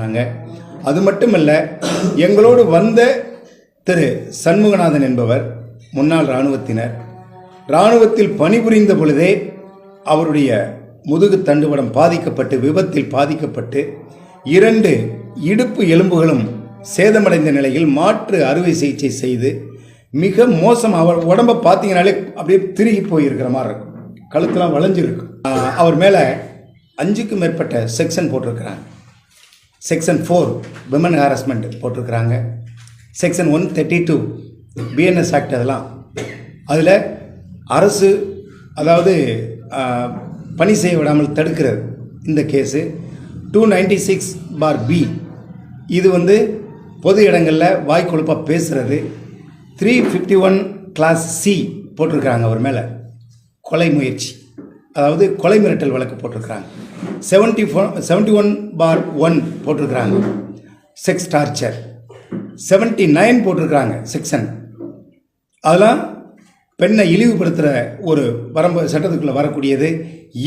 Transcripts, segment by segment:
அனுப்புனாங்க. அது மட்டுமல்ல, எங்களோடு வந்த திரு சண்முகநாதன் என்பவர் முன்னாள் இராணுவத்தினர். இராணுவத்தில் பணிபுரிந்த பொழுதே அவருடைய முதுகு தண்டுவடம் பாதிக்கப்பட்டு, விபத்தில் பாதிக்கப்பட்டு 2 இடுப்பு எலும்புகளும் சேதமடைந்த நிலையில் மாற்று அறுவை சிகிச்சை செய்து மிக மோசம். அவர் உடம்பை பார்த்தீங்கனாலே அப்படியே திருகி போயிருக்கிற மாதிரி இருக்கும், கழுத்தெல்லாம் வளைஞ்சிருக்கும். அவர் மேலே 5க்கும் மேற்பட்ட செக்ஷன் போட்டிருக்கிறாங்க. செக்ஷன் 4 விமன் ஹாரஸ்மெண்ட் போட்டிருக்கிறாங்க. Section 132 BNS act. அதெல்லாம் அதில் அரசு அதாவது பணி செய்ய விடாமல் தடுக்கிறது இந்த கேஸு. 296/B இது பொது இடங்களில் வாய்க்கொழுப்பாக பேசுகிறது. 351 கிளாஸ் C போட்டிருக்கிறாங்க அவர் மேலே, கொலை முயற்சி அதாவது கொலை மிரட்டல் வழக்கு போட்டிருக்கிறாங்க. 71/1 போட்டிருக்கிறாங்க, செக்ஸ் டார்ச்சர். 79 போட்டிருக்கிறாங்க செக்ஷன். அதெல்லாம் பெண்ணை இழிவுபடுத்துகிற ஒரு வரம்பு சட்டத்துக்குள்ளே வரக்கூடியது.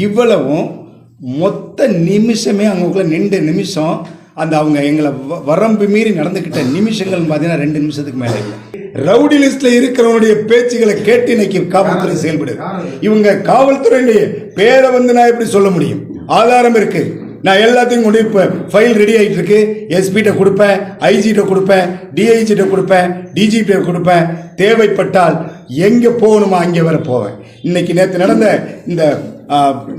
இவ்வளவும் மொத்த நிமிஷமே அவங்களுக்குள்ள 2 நிமிஷம் அந்த அவங்க எங்களை வரம்பு மீறி நடந்துக்கிட்ட நிமிஷங்கள் பார்த்தீங்கன்னா 2 நிமிஷத்துக்கு மேலே இல்லை. ரவுடி லிஸ்ட்ல இருக்கிறவனுடைய பேச்சுகளை கேட்டு இன்னைக்கு காவல்துறை செயல்படுது. இவங்க காவல்துறையுடைய பேரை நான் எப்படி சொல்ல முடியும்? ஆதாரம் இருக்கு. நான் எல்லாத்தையும் கொண்டு இப்போ ஃபைல் ரெடி ஆகிட்டு இருக்கு. எஸ்பிகிட்ட கொடுப்பேன், ஐஜிகிட்ட கொடுப்பேன், டிஐஜிகிட்ட கொடுப்பேன், டிஜிபிட்ட கொடுப்பேன். தேவைப்பட்டால் எங்கே போகணுமா அங்கே வர போவேன். இன்னைக்கு நேற்று நடந்த இந்த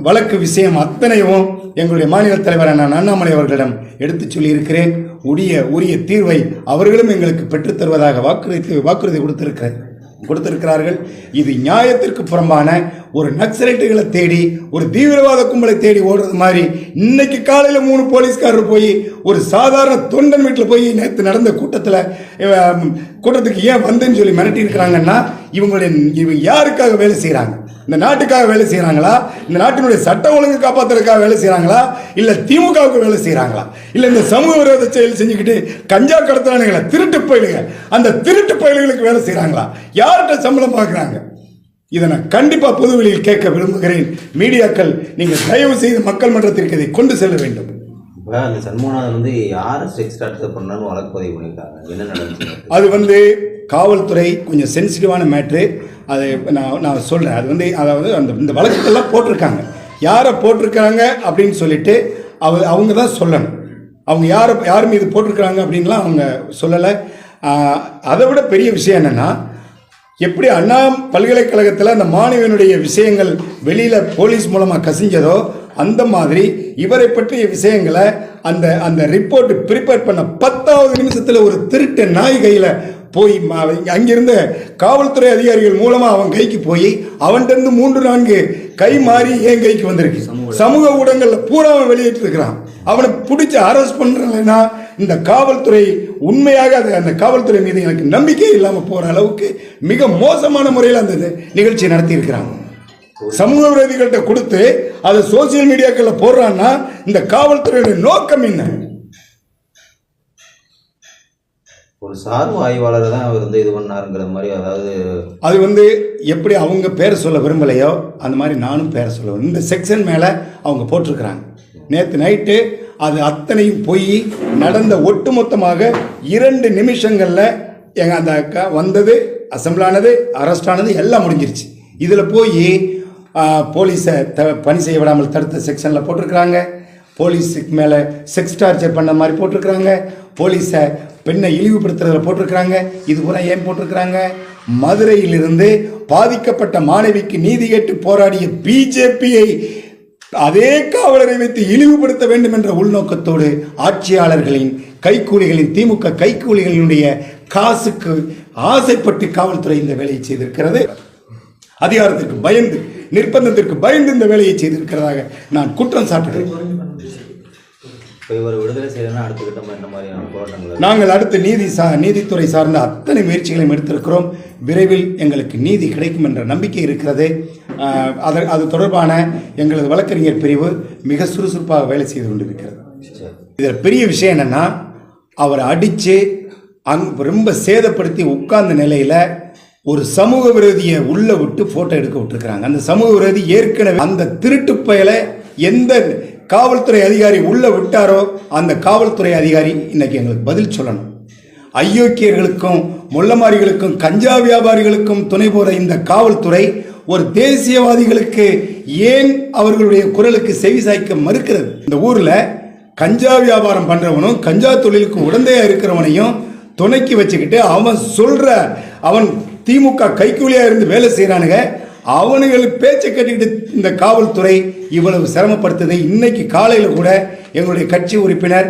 வழக்கு விஷயம் அத்தனையும் எங்களுடைய மாநில தலைவரான அண்ணாமலை அவர்களிடம் எடுத்து சொல்லியிருக்கிறேன். உரிய தீர்வை அவர்களும் எங்களுக்கு பெற்றுத்தருவதாக வாக்குறுதி கொடுத்திருக்கிறார்கள். இது நியாயத்திற்கு புறம்பான ஒரு நக்சலைட்டுகளை தேடி, ஒரு தீவிரவாத கும்பலை தேடி ஓடுறது மாதிரி இன்னைக்கு காலையில் 3 போலீஸ்காரர் போய் ஒரு சாதாரண தொண்டன் வீட்டில் போய் நேற்று நடந்த கூட்டத்துக்கு ஏன் வந்தேன்னு சொல்லி மிரட்டி இருக்கிறாங்கன்னா இவங்க யாருக்காக வேலை செய்கிறாங்க? இந்த நாட்டுக்காக வேலை செய்கிறாங்களா? இந்த நாட்டினுடைய சட்ட ஒழுங்கு காப்பாற்றுறதுக்காக வேலை செய்கிறாங்களா? இல்லை திமுகவுக்கு வேலை செய்கிறாங்களா? இல்லை இந்த சமூக விரோத செயல் செஞ்சுக்கிட்டு கஞ்சா கடத்துறானுங்களா திருட்டு பயிலுங்க, அந்த திருட்டு பயில்களுக்கு வேலை செய்கிறாங்களா? யார்கிட்ட சம்பளம் பார்க்குறாங்க? இதை நான் கண்டிப்பாக பொதுவெளியில் கேட்க விரும்புகிறேன். மீடியாக்கள் நீங்கள் தயவு செய்து மக்கள் மன்றத்திற்கு இதை கொண்டு செல்ல வேண்டும். அந்த சண்முகநாதன் யாரை செக்ஸ் டார்ச்சர் பண்ணாலும் வழக்கு பதிவு பண்ணியிருக்காங்க. என்ன நடந்துச்சு? அது காவல்துறை கொஞ்சம் சென்சிட்டிவான மேட்ரு. அதை நான் சொல்கிறேன். அதாவது இந்த வழக்குகள்லாம் போட்டிருக்காங்க. யாரை போட்டிருக்காங்க அப்படின்னு சொல்லிட்டு அவங்க தான் சொல்லணும். அவங்க யார் மீது போட்டிருக்காங்க அப்படின்லாம் அவங்க சொல்லலை. அதை விட பெரிய விஷயம் என்னென்னா, எப்படி அண்ணா பல்கலைக்கழகத்தில் அந்த மாணவனுடைய விஷயங்கள் வெளியில் போலீஸ் மூலமாக கசிஞ்சதோ அந்த மாதிரி இவரை பற்றிய விஷயங்களை அந்த ரிப்போர்ட் ப்ரிப்பேர் பண்ண 10வது நிமிஷத்தில் ஒரு திருட்டு நாய் கையில் போய் அங்கிருந்த காவல்துறை அதிகாரிகள் மூலமாக அவன் கைக்கு போய் அவன்கிட்ட 3-4 கை மாறி என் கைக்கு வந்திருக்கு. சமூக ஊடகங்களில் பூரா அவன் வெளியிட்டு இருக்கிறான். அவனை பிடிச்சி அரெஸ்ட் பண்ணுறேன்னா இந்த காவல்துறை உண்மையாக அந்த காவல்துறை மீது எனக்கு நம்பிக்கை இல்லாமல் போகிற அளவுக்கு மிக மோசமான முறையில் அந்த நிகழ்ச்சி நடத்தி இருக்கிறாங்க. சமூக விரோதிகள்கிட்ட கொடுத்து அதை சோசியல் மீடியாக்களில் போடுறான்னா இந்த காவல்துறையுடைய நோக்கம் என்ன? ஒரு சார்பு ஆய்வாளர் தான் அவர் இது பண்ணாருங்கிற மாதிரி. அதாவது அது எப்படி அவங்க பேரை சொல்ல விரும்பலையோ அந்த மாதிரி நானும் பேரை சொல்ல. இந்த செக்ஷன் மேலே அவங்க போட்டிருக்கிறாங்க. நேற்று நைட்டு அது அத்தனையும் போய் நடந்த ஒட்டுமொத்தமாக 2 நிமிஷங்களில் எங்கள் அந்த வந்தது, அசம்பிளானது, அரெஸ்ட் ஆனது எல்லாம் முடிஞ்சிருச்சு. இதில் போய் போலீஸை பணி செய்ய விடாமல் தடுத்த செக்ஷனில் போட்டிருக்கிறாங்க. போலீஸுக்கு மேலே செக்ஸ் டார்ச்சர் பண்ண மாதிரி போட்டிருக்கிறாங்க. போலீஸை பெண்ணை இழிவுபடுத்துறதுல போட்டிருக்கிறாங்க. இது பூரா ஏன் போட்டிருக்கிறாங்க? மதுரையிலிருந்து பாதிக்கப்பட்ட மாணவிக்கு நீதி கேட்டு போராடிய பிஜேபியை அதே காவலரை வைத்து இழிவுபடுத்த வேண்டும் என்ற உள்நோக்கத்தோடு ஆட்சியாளர்களின் கைக்கூலிகளின், திமுக கைக்கூலிகளினுடைய காசுக்கு ஆசைப்பட்டு காவல்துறை இந்த வேலையை செய்திருக்கிறது. அதிகாரத்திற்கு பயந்து, நிர்பந்தத்திற்கு பயந்து இந்த வேலையை செய்திருக்கிறதாக நான் குற்றம் சாட்டுகிறேன். நாங்கள் அடுத்து நீதித்துறை சார்ந்த அத்தனை முயற்சிகளையும் எடுத்திருக்கிறோம். விரைவில் எங்களுக்கு நீதி கிடைக்கும் என்ற நம்பிக்கை இருக்கிறது. அது தொடர்பான எங்களது வழக்கறிஞர் பிரிவு மிக சுறுசுறுப்பாக வேலை செய்து கொண்டிருக்கிறது. இதில் பெரிய விஷயம் என்னன்னா, அவரை அடித்து ரொம்ப சேதப்படுத்தி உட்கார்ந்த நிலையில் ஒரு சமூக விரோதியை உள்ள விட்டு போட்டோ எடுக்க விட்டுருக்கிறாங்க. அந்த சமூக விரோதி ஏற்கனவே அந்த திருட்டு பயலை எந்த காவல்துறை அதிகாரி உள்ள விட்டாரோ அந்த காவல்துறை அதிகாரி இன்னைக்கு எங்களுக்கு பதில் சொல்லணும். அயோக்கியர்களுக்கும் முள்ளமாரிகளுக்கும் கஞ்சா வியாபாரிகளுக்கும் துணை போற இந்த காவல்துறை ஒரு தேசியவாதிகளுக்கு ஏன் அவர்களுடைய குரலுக்கு செவி சாய்க்க மறுக்கிறது? இந்த ஊர்ல கஞ்சா வியாபாரம் பண்றவனும் கஞ்சா தொழிலுக்கு உடந்தையா இருக்கிறவனையும் துணைக்கு வச்சுக்கிட்டு அவன் திமுக கைக்கூலியா இருந்து வேலை செய்யறானுங்க. அவனுகள் பேச்சை கேட்டுக்கிட்டு இந்த காவல்துறை இவ்வளவு சிரமப்படுத்துது. இன்னைக்கு காலையில கூட எங்களுடைய கட்சி உறுப்பினர்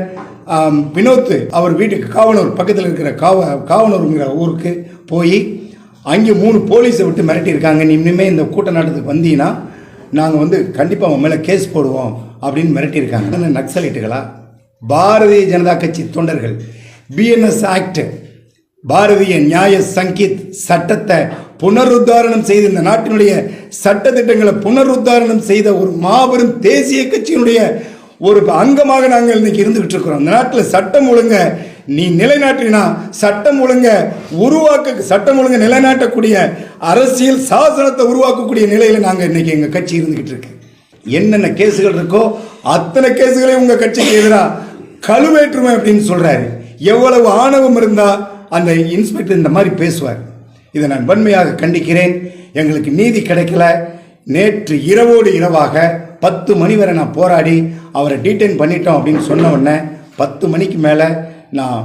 வினோத் அவர் வீட்டுக்கு காவனூர் பக்கத்தில் இருக்கிற காவனூருங்கிற ஊருக்கு போய் அங்கே 3 போலீஸை விட்டு மிரட்டியிருக்காங்க. நீ இனிமேல் இந்த கூட்ட நாட்டத்துக்கு வந்தீங்கன்னா நாங்கள் கண்டிப்பாக அவன் மேலே கேஸ் போடுவோம் அப்படின்னு மிரட்டியிருக்காங்க. நக்சலைட்டுகளா? பாரதிய ஜனதா கட்சி தொண்டர்கள் BNS ஆக்ட், பாரதிய நியாய சங்கீத் சட்டத்தை புனருத்தாரணம் செய்து இந்த நாட்டினுடைய சட்ட திட்டங்களை புனருத்தாரணம் செய்த ஒரு மாபெரும் தேசிய கட்சியினுடைய ஒரு அங்கமாக நாங்கள் இன்னைக்கு இருந்துகிட்டு இருக்கிறோம். இந்த நாட்டில் சட்டம் ஒழுங்க நீ நிலைநாட்டினா சட்டம் ஒழுங்க நிலைநாட்டக்கூடிய அரசியல் சாசனத்தை உருவாக்கக்கூடிய நிலையில நாங்கள் இன்னைக்கு எங்க கட்சி இருந்துகிட்டு இருக்கு. என்னென்ன கேசுகள் இருக்கோ அத்தனை கேசுகளையும் உங்க கட்சிக்கு எதிராக கழுவேற்றுமை அப்படின்னு சொல்றாரு. எவ்வளவு ஆணவம் இருந்தா அந்த இன்ஸ்பெக்டர் இந்த மாதிரி பேசுவார்? இதை நான் வன்மையாக கண்டிக்கிறேன். எங்களுக்கு நீதி கிடைக்கல. நேற்று இரவோடு இரவாக 10 மணி வரை நான் போராடி அவரை டீடைன் பண்ணிட்டோம் அப்படின்னு சொன்ன உடனே 10 மணிக்கு மேலே நான்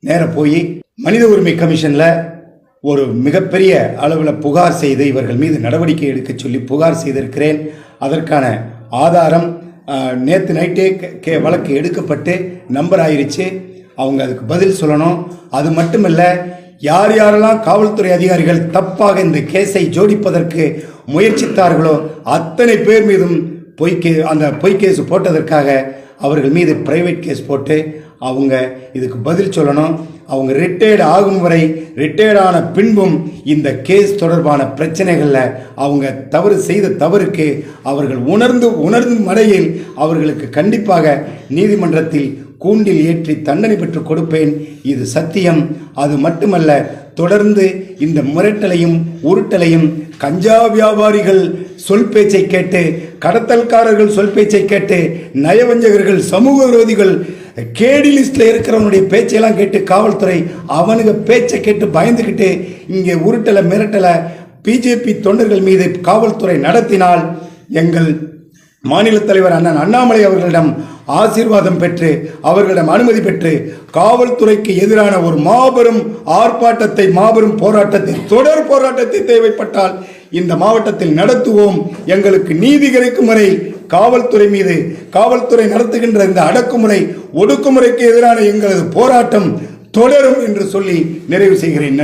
நேராக போய் மனித உரிமை கமிஷனில் ஒரு மிகப்பெரிய அளவில் புகார் செய்து இவர்கள் மீது நடவடிக்கை எடுக்க சொல்லி புகார் செய்திருக்கிறேன். அதற்கான ஆதாரம் நேற்று நைட்டே வழக்கு எடுக்கப்பட்டு நம்பர் ஆயிருச்சு. அவங்க அதுக்கு பதில் சொல்லணும். அது மட்டுமல்ல, யார் யாரெல்லாம் காவல்துறை அதிகாரிகள் தப்பாக இந்த கேஸை ஜோடிப்பதற்கு முயற்சித்தார்களோ அத்தனை பேர் மீதும் அந்த பொய் கேஸ் போட்டதற்காக அவர்கள் மீது பிரைவேட் கேஸ் போட்டு அவங்க இதுக்கு பதில் சொல்லணும். அவங்க ரிட்டையர்டு ஆகும் வரை, ரிட்டையர்ட் ஆன பின்பும் இந்த கேஸ் தொடர்பான பிரச்சனைகளில் அவங்க தவறு செய்த தவறுக்கு அவர்கள் உணர்ந்து மடையில் அவர்களுக்கு கண்டிப்பாக நீதிமன்றத்தில் கூண்டில் ஏற்றி தண்டனை பெற்றுக் கொடுப்பேன். இது சத்தியம். அது மட்டுமல்ல, தொடர்ந்து இந்த மிரட்டலையும் உருட்டலையும் கஞ்சா வியாபாரிகள் சொல் பேச்சை கேட்டு, கடத்தல்காரர்கள் சொல் பேச்சை கேட்டு, நயவஞ்சகர்கள், சமூக விரோதிகள், கேடி லிஸ்ட்ல இருக்கிறவனுடைய பேச்சையெல்லாம் கேட்டு காவல்துறை அவனுங்க பேச்சை கேட்டு பயந்துக்கிட்டு இங்கே உருட்டலை மிரட்டலை பிஜேபி தொண்டர்கள் மீது காவல்துறை நடத்தினால் எங்கள் மாநில தலைவர் அண்ணன் அண்ணாமலை அவர்களிடம் ஆசீர்வாதம் பெற்று அவர்களிடம் அனுமதி பெற்று காவல்துறைக்கு எதிரான ஒரு மாபெரும் ஆர்ப்பாட்டத்தை, மாபெரும் போராட்டத்தை, தொடர் போராட்டத்தை தேவைப்பட்டால் இந்த மாவட்டத்தில் நடத்துவோம். எங்களுக்கு நீதி கிடைக்கும் வரை காவல்துறை மீது, காவல்துறை நடத்துகின்ற இந்த அடக்குமுறை ஒடுக்குமுறைக்கு எதிரான எங்களது போராட்டம் தொடரும் என்று சொல்லி நிறைவு செய்கிறேன்.